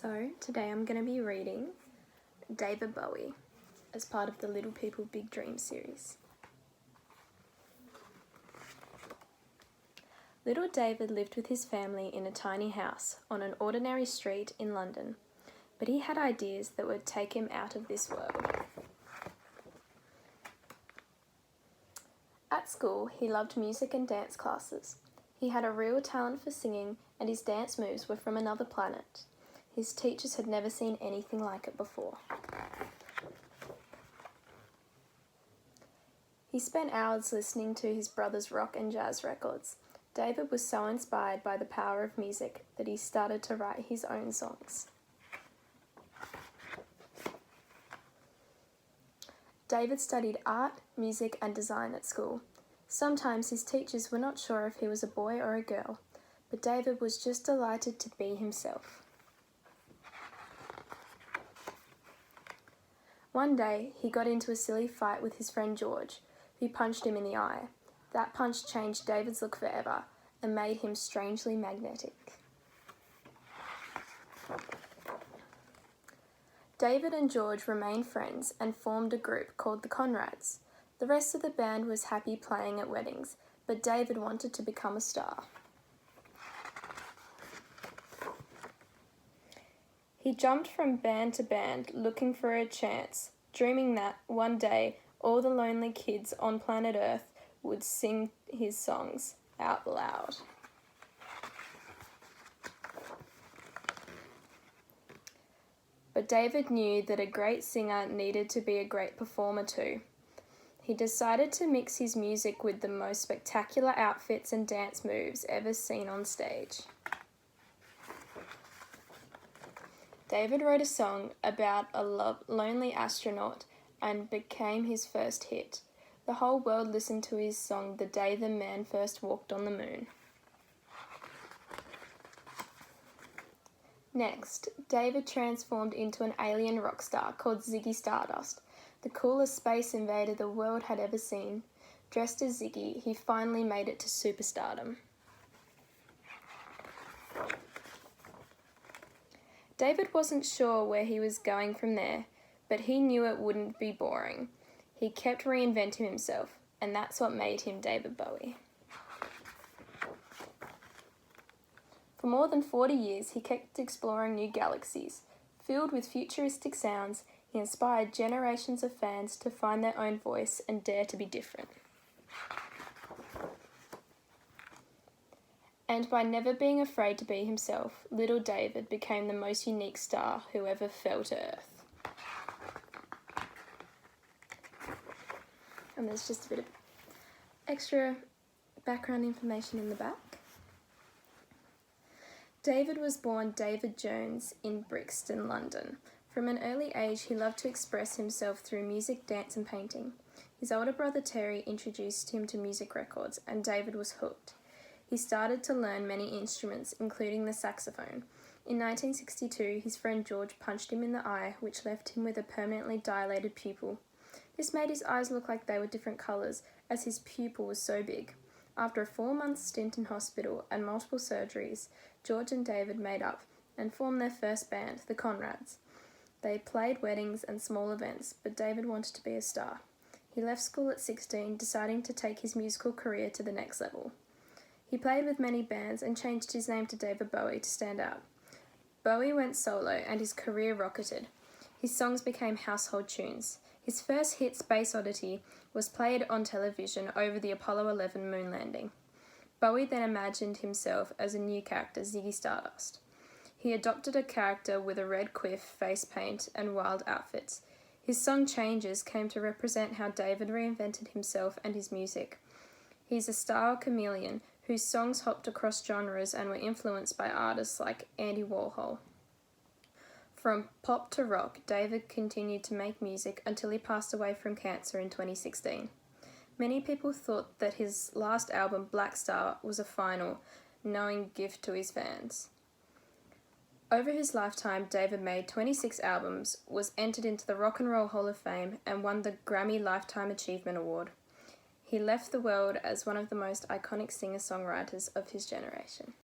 So today I'm going to be reading David Bowie as part of the Little People Big Dreams series. Little David lived with his family in a tiny house on an ordinary street in London, but he had ideas that would take him out of this world. At school, he loved music and dance classes. He had a real talent for singing, and his dance moves were from another planet. His teachers had never seen anything like it before. He spent hours listening to his brother's rock and jazz records. David was so inspired by the power of music that he started to write his own songs. David studied art, music, and design at school. Sometimes his teachers were not sure if he was a boy or a girl, but David was just delighted to be himself. One day, he got into a silly fight with his friend George, who punched him in the eye. That punch changed David's look forever and made him strangely magnetic. David and George remained friends and formed a group called the Conrads. The rest of the band was happy playing at weddings, but David wanted to become a star. He jumped from band to band looking for a chance, dreaming that one day all the lonely kids on planet Earth would sing his songs out loud. But David knew that a great singer needed to be a great performer too. He decided to mix his music with the most spectacular outfits and dance moves ever seen on stage. David wrote a song about a lonely astronaut and became his first hit. The whole world listened to his song the day the man first walked on the moon. Next, David transformed into an alien rock star called Ziggy Stardust, the coolest space invader the world had ever seen. Dressed as Ziggy, he finally made it to superstardom. David wasn't sure where he was going from there, but he knew it wouldn't be boring. He kept reinventing himself, and that's what made him David Bowie. For more than 40 years, he kept exploring new galaxies. Filled with futuristic sounds, he inspired generations of fans to find their own voice and dare to be different. And by never being afraid to be himself, little David became the most unique star who ever fell to Earth. And there's just a bit of extra background information in the back. David was born David Jones in Brixton, London. From an early age, he loved to express himself through music, dance, and painting. His older brother Terry introduced him to music records, and David was hooked. He started to learn many instruments, including the saxophone. In 1962, his friend George punched him in the eye, which left him with a permanently dilated pupil. This made his eyes look like they were different colours, as his pupil was so big. After a 4-month stint in hospital and multiple surgeries, George and David made up and formed their first band, the Conrads. They played weddings and small events, but David wanted to be a star. He left school at 16, deciding to take his musical career to the next level. He played with many bands and changed his name to David Bowie to stand out. Bowie went solo and his career rocketed. His songs became household tunes. His first hit, Space Oddity, was played on television over the Apollo 11 moon landing. Bowie then imagined himself as a new character, Ziggy Stardust. He adopted a character with a red quiff, face paint, and wild outfits. His song Changes came to represent how David reinvented himself and his music. He's a style chameleon whose songs hopped across genres and were influenced by artists like Andy Warhol. From pop to rock, David continued to make music until he passed away from cancer in 2016. Many people thought that his last album, Black Star, was a final, knowing gift to his fans. Over his lifetime, David made 26 albums, was entered into the Rock and Roll Hall of Fame, and won the Grammy Lifetime Achievement Award. He left the world as one of the most iconic singer-songwriters of his generation.